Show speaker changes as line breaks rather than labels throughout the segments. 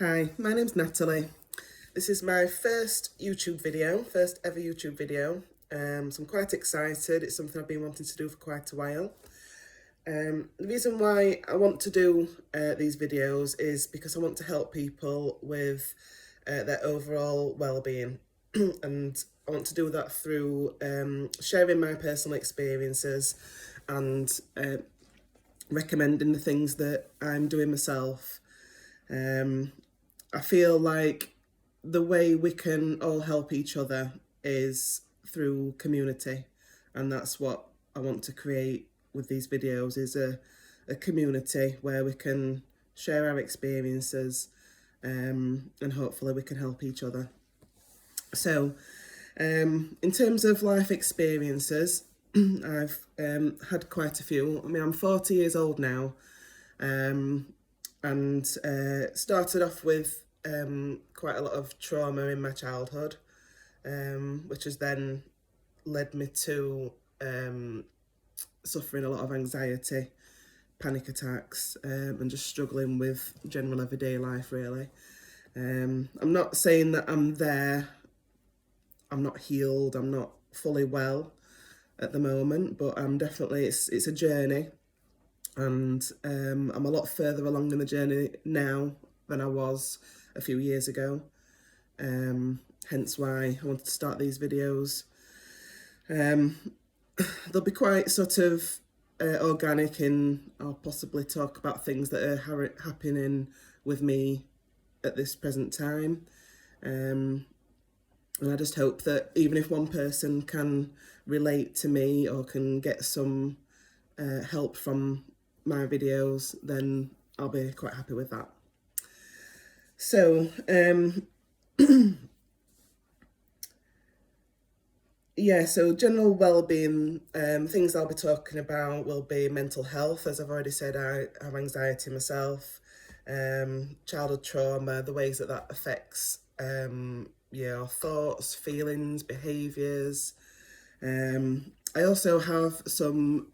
Hi, my name's Natalie. This is my first ever YouTube video. So I'm quite excited. It's something I've been wanting to do for quite a while. The reason why I want to do these videos is because I want to help people with their overall well-being, and I want to do that through sharing my personal experiences and recommending the things that I'm doing myself. I feel like the way we can all help each other is through community, and that's what I want to create with these videos, is a community where we can share our experiences, and hopefully we can help each other. So in terms of life experiences, I've had quite a few. I mean, I'm 40 years old now, and started off with quite a lot of trauma in my childhood, which has then led me to suffering a lot of anxiety, panic attacks, and just struggling with general everyday life, really. I'm not saying that I'm there, I'm not healed, I'm not fully well at the moment, but I'm definitely, it's a journey, and I'm a lot further along in the journey now than I was a few years ago. Hence why I wanted to start these videos. They'll be quite sort of organic, and I'll possibly talk about things that are happening with me at this present time. And I just hope that even if one person can relate to me or can get some help from my videos, then I'll be quite happy with that. So, so general well-being, things I'll be talking about will be mental health. As I've already said, I have anxiety myself, childhood trauma, the ways that affects your thoughts, feelings, behaviours. I also have some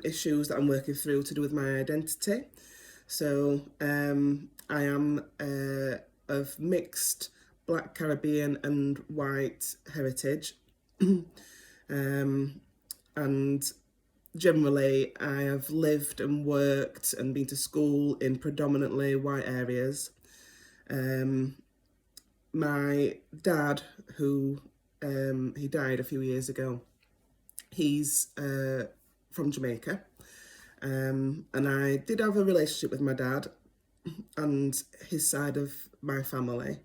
issues that I'm working through to do with my identity. So I am of mixed Black, Caribbean and white heritage. And generally I have lived and worked and been to school in predominantly white areas. My dad, who he died a few years ago, he's from Jamaica, and I did have a relationship with my dad and his side of my family,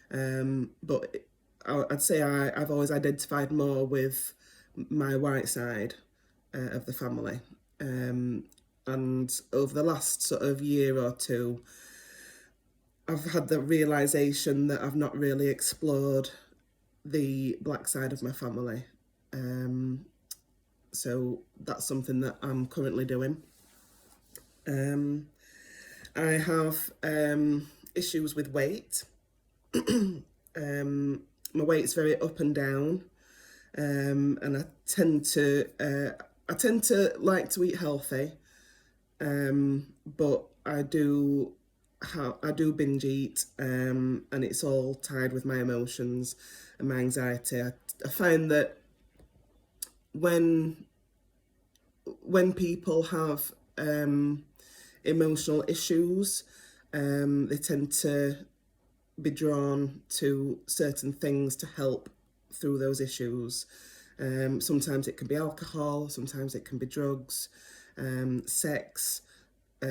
but I'd say I've always identified more with my white side of the family. And over the last sort of year or two, I've had the realisation that I've not really explored the black side of my family. So that's something that I'm currently doing. I have issues with weight. My weight's very up and down, and I tend to like to eat healthy, but I do binge eat, and it's all tied with my emotions and my anxiety. I find that when people have emotional issues, they tend to be drawn to certain things to help through those issues. Sometimes it can be alcohol, sometimes it can be drugs, sex,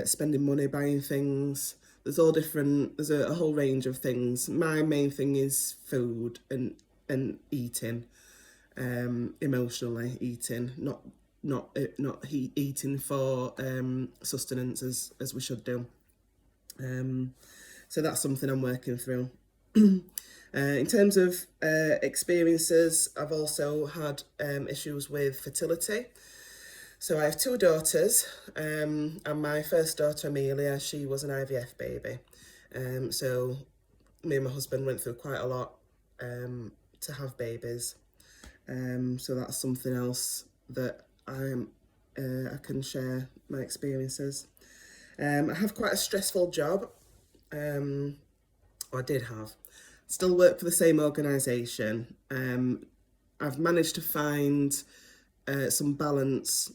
spending money buying things. There's a whole range of things. My main thing is food and eating, emotionally eating, not eating for sustenance as we should do. So that's something I'm working through. In terms of experiences, I've also had issues with fertility. So I have two daughters, and my first daughter, Amelia, she was an IVF baby. So me and my husband went through quite a lot to have babies. So that's something else that I can share my experiences. I have quite a stressful job. or I did have. Still work for the same organisation. I've managed to find some balance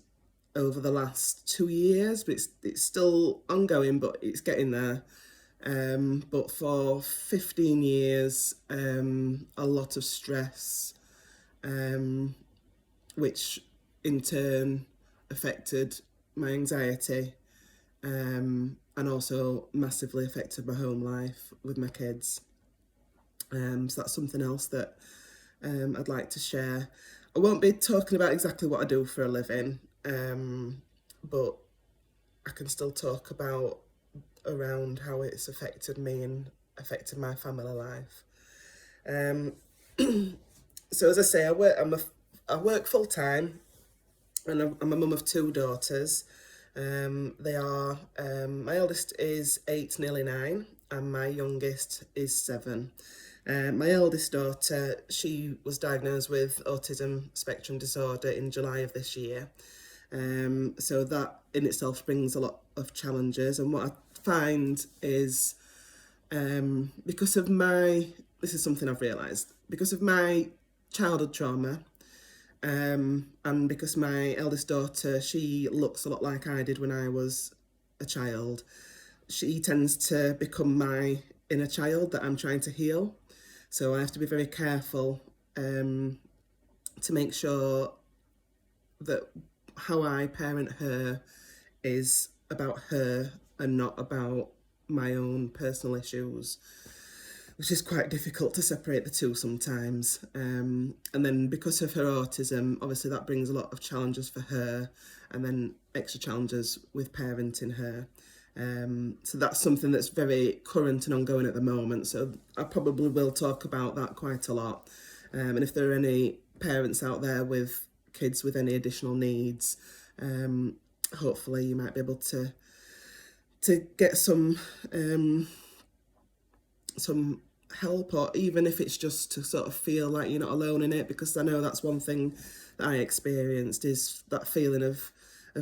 over the last 2 years, but it's still ongoing, but it's getting there. But for 15 years, a lot of stress, which in turn affected my anxiety, and also massively affected my home life with my kids. So that's something else that I'd like to share. I won't be talking about exactly what I do for a living, but I can still talk about around how it's affected me and affected my family life. So as I say, I work full time, and I'm a mum of 2 daughters. They are my eldest is 8, nearly 9, and my youngest is 7. My eldest daughter, she was diagnosed with autism spectrum disorder in July of this year. So that in itself brings a lot of challenges. And what I find is, because of this is something I've realised, because of my childhood trauma, and because my eldest daughter, she looks a lot like I did when I was a child, she tends to become my inner child that I'm trying to heal. So I have to be very careful to make sure that how I parent her is about her and not about my own personal issues, which is quite difficult to separate the two sometimes. And then because of her autism, obviously that brings a lot of challenges for her, and then extra challenges with parenting her. So that's something that's very current and ongoing at the moment. So I probably will talk about that quite a lot. And if there are any parents out there with kids with any additional needs, hopefully you might be able to get some help, or even if it's just to sort of feel like you're not alone in it, because I know that's one thing that I experienced, is that feeling of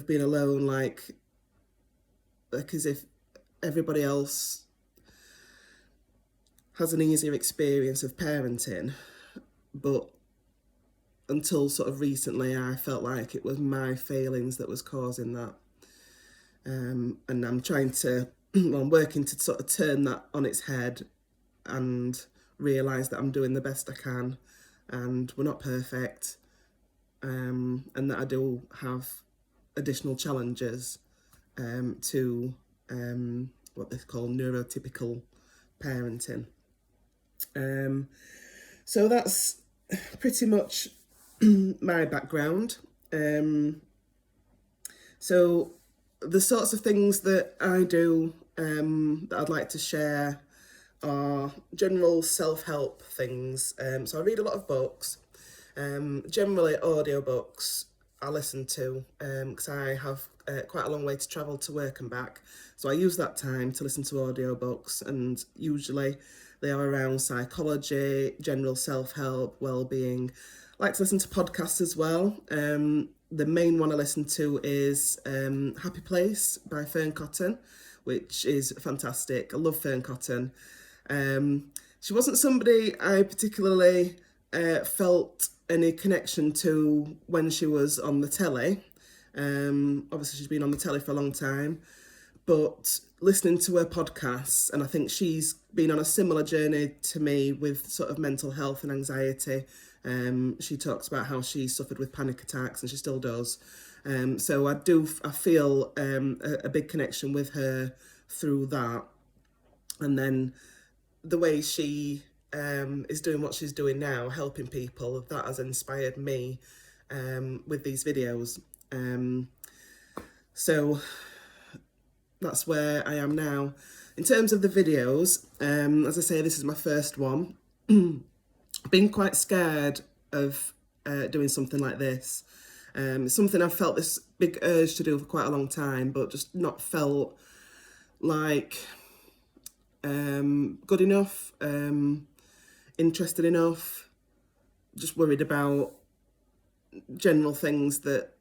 being alone, like as if everybody else has an easier experience of parenting, but until sort of recently I felt like it was my failings that was causing that. And I'm trying to, I'm working to sort of turn that on its head and realise that I'm doing the best I can, and we're not perfect, and that I do have additional challenges to what they call neurotypical parenting. So that's pretty much my background. So the sorts of things that I do that I'd like to share are general self-help things. So I read a lot of books, generally audiobooks I listen to, because I have quite a long way to travel to work and back. So I use that time to listen to audiobooks, and usually they are around psychology, general self-help, well-being. I like to listen to podcasts as well. The main one I listen to is Happy Place by Fern Cotton, which is fantastic. I love Fern Cotton. She wasn't somebody I particularly felt any connection to when she was on the telly. Obviously she's been on the telly for a long time, but listening to her podcasts, and I think she's been on a similar journey to me with sort of mental health and anxiety. She talks about how she suffered with panic attacks, and she still does. So I feel a big connection with her through that. And then the way she is doing what she's doing now, helping people, that has inspired me with these videos. So that's where I am now. In terms of the videos, as I say, this is my first one. Been quite scared of doing something like this. It's something I've felt this big urge to do for quite a long time, but just not felt like good enough, interested enough, just worried about general things that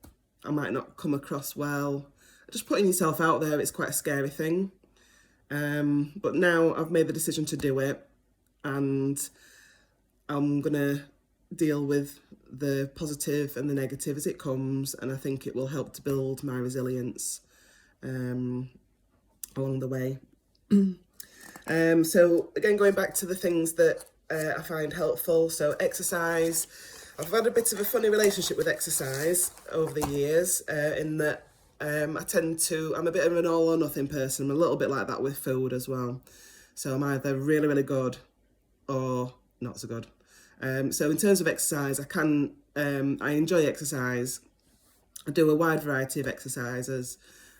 I might not come across well. Just putting yourself out there, it's quite a scary thing. But now I've made the decision to do it, and I'm gonna deal with the positive and the negative as it comes, and I think it will help to build my resilience along the way. So again, going back to the things that I find helpful, so exercise. I've had a bit of a funny relationship with exercise over the years, in that I'm a bit of an all or nothing person. I'm a little bit like that with food as well. So I'm either really, really good or not so good. So in terms of exercise, I enjoy exercise. I do a wide variety of exercises.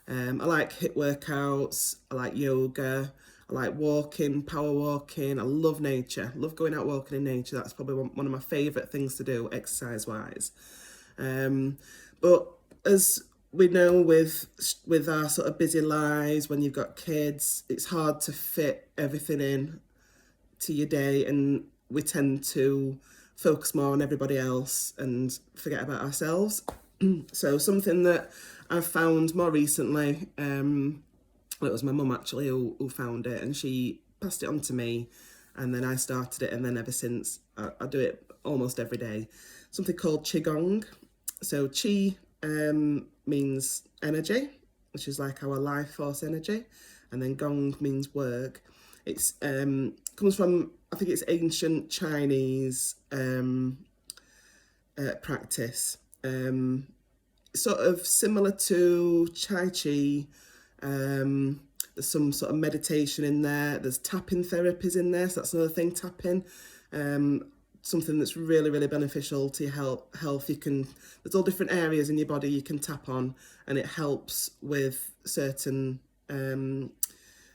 I like HIIT workouts, I like yoga, I like walking, power walking. I love nature, love going out walking in nature. That's probably one of my favourite things to do exercise-wise. But as we know, with our sort of busy lives, when you've got kids, it's hard to fit everything in to your day, and we tend to focus more on everybody else and forget about ourselves. So something that I've found more recently, it was my mum actually who found it, and she passed it on to me, and then I started it, and then ever since I do it almost every day. Something called Qigong. So Qi means energy, which is like our life force energy, and then Gong means work. It's comes from, I think it's ancient Chinese practice, sort of similar to Tai Chi. There's some sort of meditation in there. There's tapping therapies in there, so that's another thing, tapping. Something that's really, really beneficial to your health. There's all different areas in your body you can tap on, and it helps with certain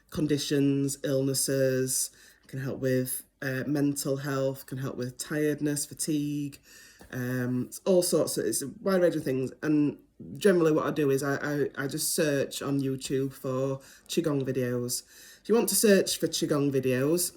conditions, illnesses. It can help with mental health, can help with tiredness, fatigue, it's all sorts of, it's a wide range of things. And generally what I do is I just search on YouTube for Qigong videos. If you want to search for Qigong videos,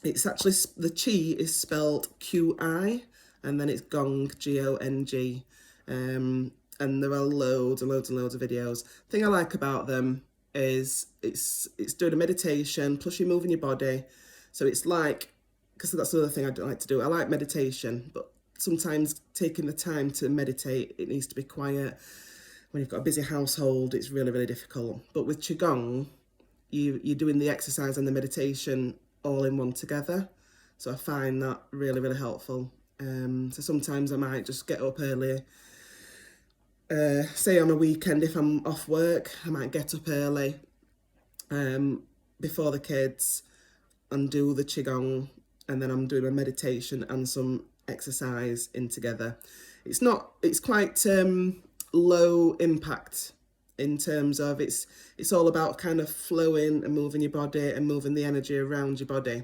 it's actually, the Qi is spelled Qi, and then it's Gong, G-O-N-G. And there are loads and loads and loads of videos. The thing I like about them is it's doing a meditation, plus you're moving your body. So it's like, because that's another thing I don't like to do. I like meditation, but sometimes taking the time to meditate, it needs to be quiet. When you've got a busy household, it's really, really difficult. But with Qigong, you're doing the exercise and the meditation all in one together. So I find that really, really helpful. So sometimes I might just get up early. Say on a weekend, if I'm off work, I might get up early before the kids and do the Qigong, and then I'm doing a meditation and some exercise in together. It's quite low impact in terms of it's all about kind of flowing and moving your body and moving the energy around your body.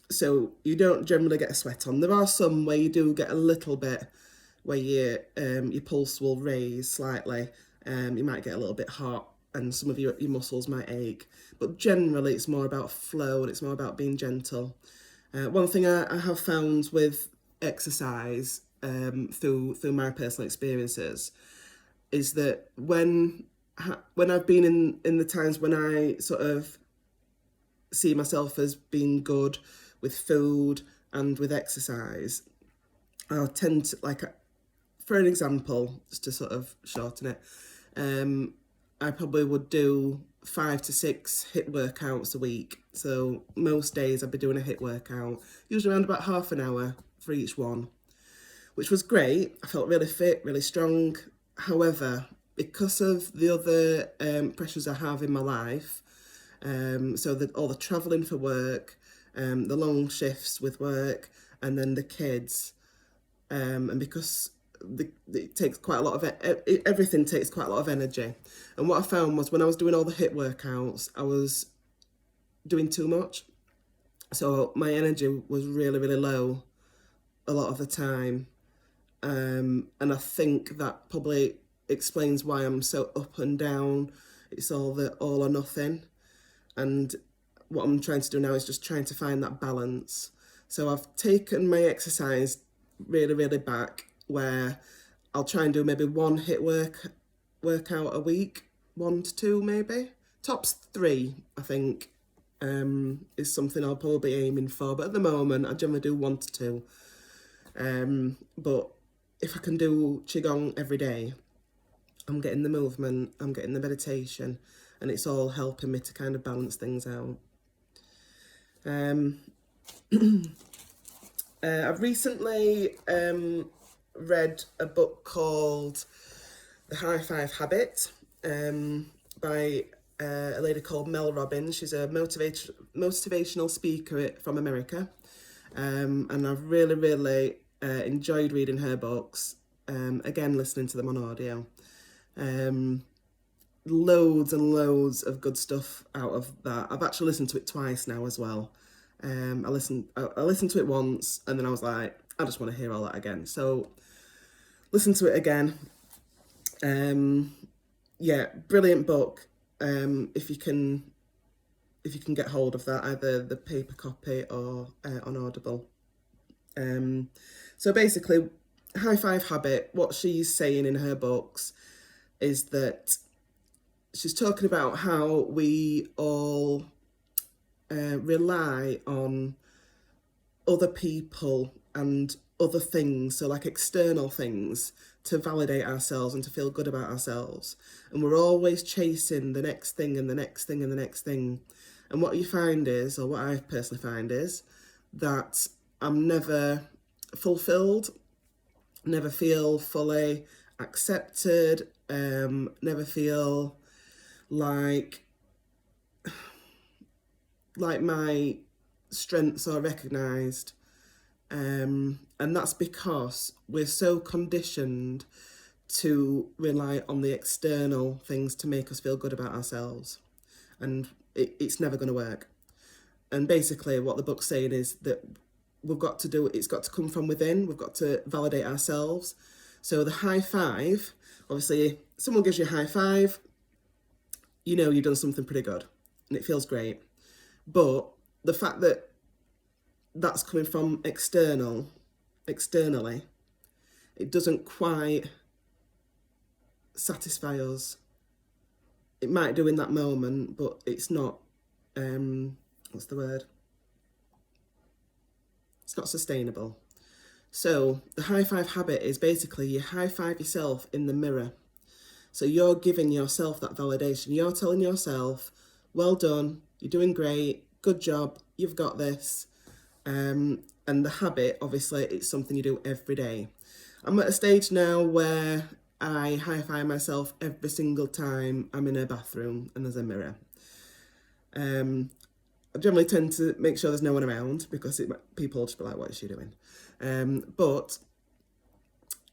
So you don't generally get a sweat on. There are some where you do get a little bit, where your pulse will raise slightly. You might get a little bit hot, and some of your muscles might ache. But generally it's more about flow, and it's more about being gentle. One thing I have found with exercise, through my personal experiences, is that when I've been in the times when I sort of see myself as being good with food and with exercise, I'll tend to, like, for an example, just to sort of shorten it, I probably would do 5 to 6 HIIT workouts a week. So most days I'd be doing a HIIT workout, usually around about half an hour for each one, which was great. I felt really fit, really strong. However, because of the other pressures I have in my life, so that all the travelling for work, the long shifts with work, and then the kids, and because it takes quite a lot of everything takes quite a lot of energy. And what I found was when I was doing all the HIIT workouts, I was doing too much. So my energy was really, really low a lot of the time. And I think that probably explains why I'm so up and down. It's all or nothing. And what I'm trying to do now is just trying to find that balance. So I've taken my exercise really, really back, where I'll try and do maybe one HIIT workout a week, 1 to 2 maybe, Tops 3, I think, is something I'll probably be aiming for. But at the moment, I generally do 1 to 2. But if I can do Qigong every day, I'm getting the movement, I'm getting the meditation, and it's all helping me to kind of balance things out. I've recently read a book called The High Five Habit by a lady called Mel Robbins. She's a motivational speaker from America, and I've really enjoyed reading her books. Again, listening to them on audio. Loads and loads of good stuff out of that. I've actually listened to it twice now as well. I listened to it once and then I was like, I just want to hear all that again. So listen to it again. Yeah, brilliant book. If you can get hold of that, either the paper copy or on Audible. So basically, High Five Habit, what she's saying in her books is that she's talking about how we all rely on other people and other things, so like external things, to validate ourselves and to feel good about ourselves. And we're always chasing the next thing and the next thing and the next thing. And what you find is, or what I personally find is, that I'm never fulfilled, never feel fully accepted, never feel like my strengths are recognised, and that's because we're so conditioned to rely on the external things to make us feel good about ourselves, and it's never going to work. And basically what the book's saying is that it's got to come from within. We've got to validate ourselves. So the high five, obviously someone gives you a high five, you know you've done something pretty good and it feels great. But the fact that that's coming from externally, it doesn't quite satisfy us. It might do in that moment, but it's not, what's the word? It's not sustainable. So the high five habit is basically you high five yourself in the mirror. So you're giving yourself that validation. You're telling yourself, well done, you're doing great, good job, you've got this. And the habit, obviously, it's something you do every day. I'm at a stage now where I high five myself every single time I'm in a bathroom and there's a mirror. I generally tend to make sure there's no one around because people will just be like, what is she doing? But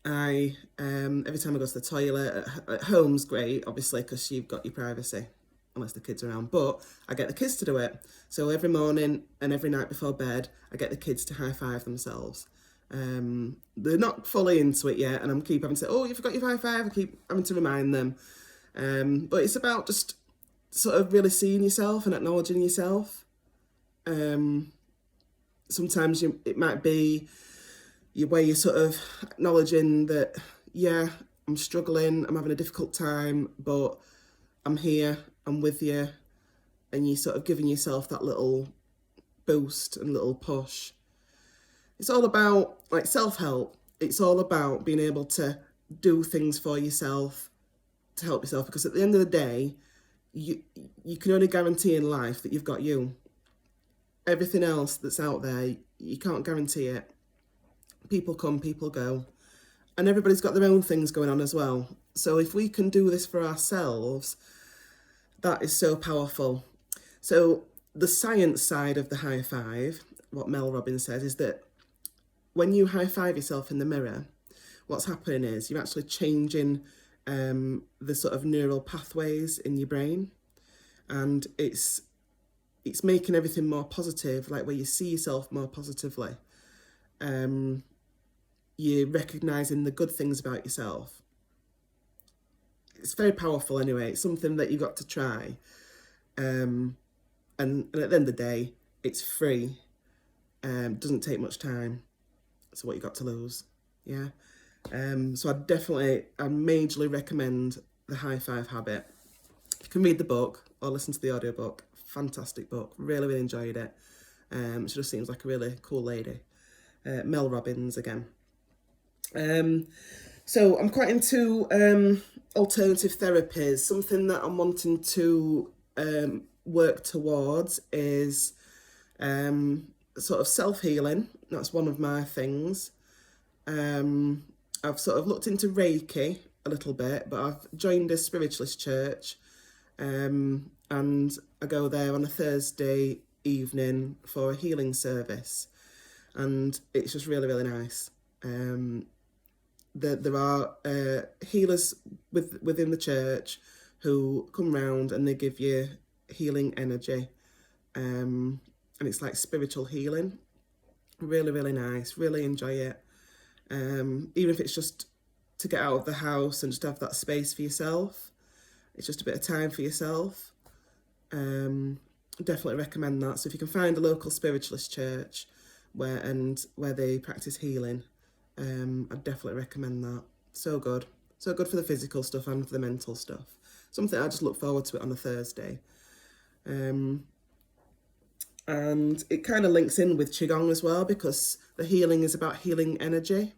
I, every time I go to the toilet, at home's great, obviously, because you've got your privacy, unless the kids are around, but I get the kids to do it. So every morning and every night before bed, I get the kids to high five themselves. They're not fully into it yet, and I'm keep having to say, oh, you forgot your high five. I keep having to remind them. But it's about just sort of really seeing yourself and acknowledging yourself. Sometimes it might be where you're sort of acknowledging that, yeah, I'm struggling, I'm having a difficult time, but I'm here, I'm with you, and you're sort of giving yourself that little boost and little push. It's all about, like, self-help. It's all about being able to do things for yourself, to help yourself, because at the end of the day, you can only guarantee in life that you've got you. Everything else that's out there, you can't guarantee it. People come, people go, and everybody's got their own things going on as well. So if we can do this for ourselves, that is so powerful. So the science side of the high five, what Mel Robbins says, is that when you high five yourself in the mirror, what's happening is you're actually changing the sort of neural pathways in your brain, and it's making everything more positive, like where you see yourself more positively. You're recognising the good things about yourself. It's very powerful anyway. It's something that you've got to try. And at the end of the day, it's free. Doesn't take much time. So what you got to lose, yeah? So I majorly recommend the high five habit. If You can read the book or listen to the audiobook. Fantastic book. Really, really enjoyed it. She just seems like a really cool lady. Mel Robbins again. So I'm quite into alternative therapies. Something that I'm wanting to work towards is sort of self-healing. That's one of my things. I've sort of looked into Reiki a little bit, but I've joined a spiritualist church, and I go there on a Thursday evening for a healing service, and it's just really, really nice. There are healers within the church who come round and they give you healing energy, and it's like spiritual healing. Really, really nice. Really enjoy it. Even if it's just to get out of the house and just have that space for yourself. It's just a bit of time for yourself. Definitely recommend that. So if you can find a local spiritualist church where they practice healing, I'd definitely recommend that. So good. So good for the physical stuff and for the mental stuff. Something I just look forward to it on a Thursday. And it kind of links in with Qigong as well, because the healing is about healing energy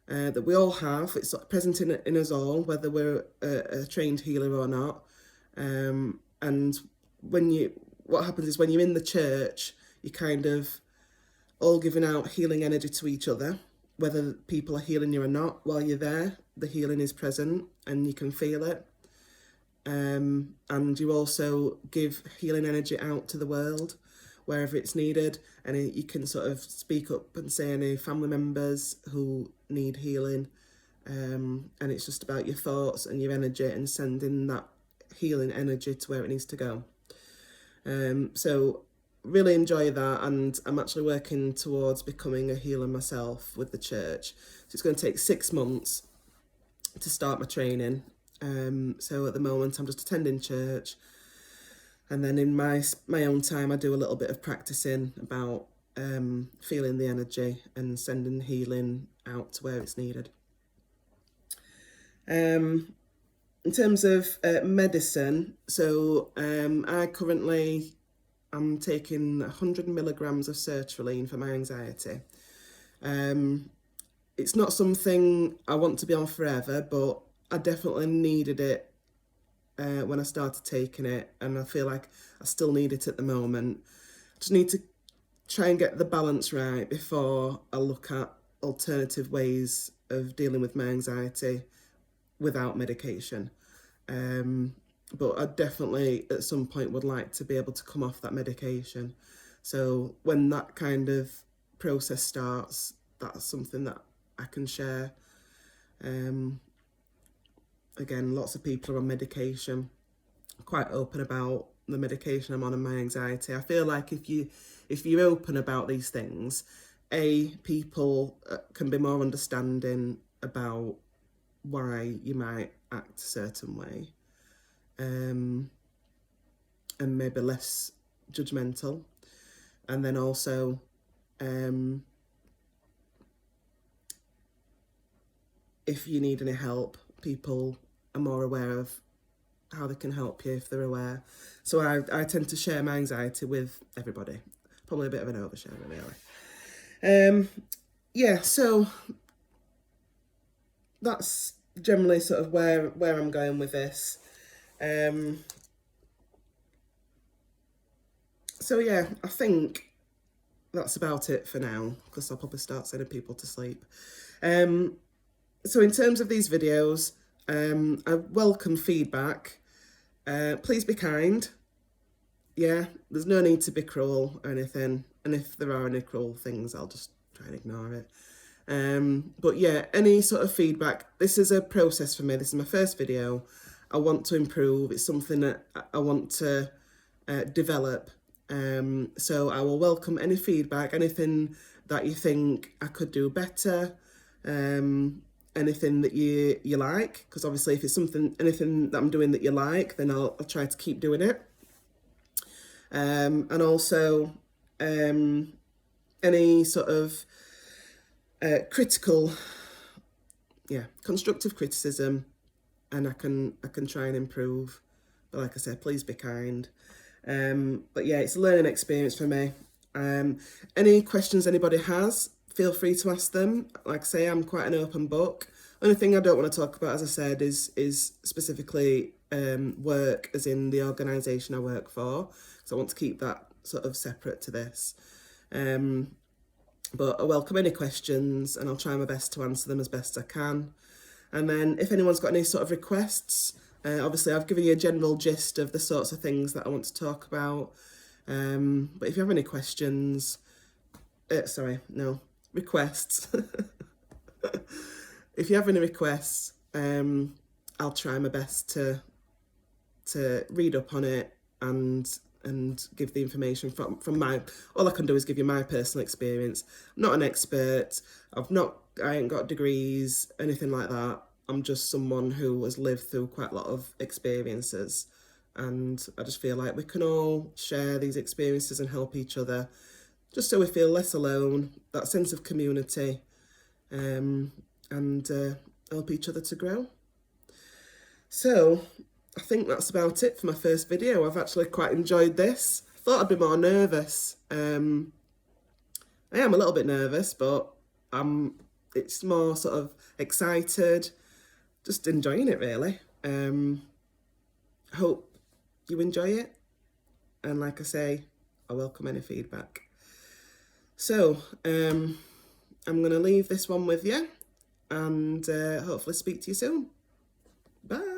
that we all have. It's present in us all, whether we're a trained healer or not. And what happens is when you're in the church, you're kind of all giving out healing energy to each other, whether people are healing you or not. While you're there, the healing is present and you can feel it. And you also give healing energy out to the world wherever it's needed, and you can sort of speak up and say any family members who need healing, and it's just about your thoughts and your energy and sending that healing energy to where it needs to go. So really enjoy that, and I'm actually working towards becoming a healer myself with the church. So it's going to take 6 months to start my training. So at the moment I'm just attending church, and then in my own time I do a little bit of practicing about feeling the energy and sending healing out to where it's needed. In terms of medicine, so I currently am taking 100 milligrams of sertraline for my anxiety. It's not something I want to be on forever, but I definitely needed it when I started taking it, and I feel like I still need it at the moment. I just need to try and get the balance right before I look at alternative ways of dealing with my anxiety without medication. But I definitely at some point would like to be able to come off that medication. So when that kind of process starts, that's something that I can share. Again, lots of people are on medication. I'm quite open about the medication I'm on and my anxiety. I feel like if you're open about these things, people can be more understanding about why you might act a certain way, and maybe less judgmental. And then also if you need any help, people are more aware of how they can help you if they're aware. So I tend to share my anxiety with everybody. Probably a bit of an overshare, really. Yeah, so that's generally sort of where I'm going with this. So yeah, I think that's about it for now, because I'll probably start sending people to sleep. So in terms of these videos, I welcome feedback. Please be kind. Yeah, there's no need to be cruel or anything. And if there are any cruel things, I'll just try and ignore it. But yeah, any sort of feedback. This is a process for me. This is my first video. I want to improve. It's something that I want to develop. So I will welcome any feedback, anything that you think I could do better, anything that you like, because obviously if it's anything that I'm doing that you like, then I'll try to keep doing it. And also any sort of constructive criticism, and I can try and improve But like I said, please be kind. But yeah, it's a learning experience for me. Any questions anybody has, feel free to ask them. Like I say, I'm quite an open book. Only thing I don't want to talk about, as I said, is specifically work, as in the organisation I work for. So I want to keep that sort of separate to this. But I welcome any questions, and I'll try my best to answer them as best I can. And then if anyone's got any sort of requests, obviously I've given you a general gist of the sorts of things that I want to talk about. But if you have any questions, requests. If you have any requests, I'll try my best to read up on it and give the information from my, all I can do is give you my personal experience. I'm not an expert. I ain't got degrees, anything like that. I'm just someone who has lived through quite a lot of experiences, and I just feel like we can all share these experiences and help each other, just so we feel less alone, that sense of community, and help each other to grow. So I think that's about it for my first video. I've actually quite enjoyed this. I thought I'd be more nervous. I am a little bit nervous, but it's more sort of excited, just enjoying it really. Hope you enjoy it. And like I say, I welcome any feedback. So I'm going to leave this one with you, and hopefully speak to you soon. Bye.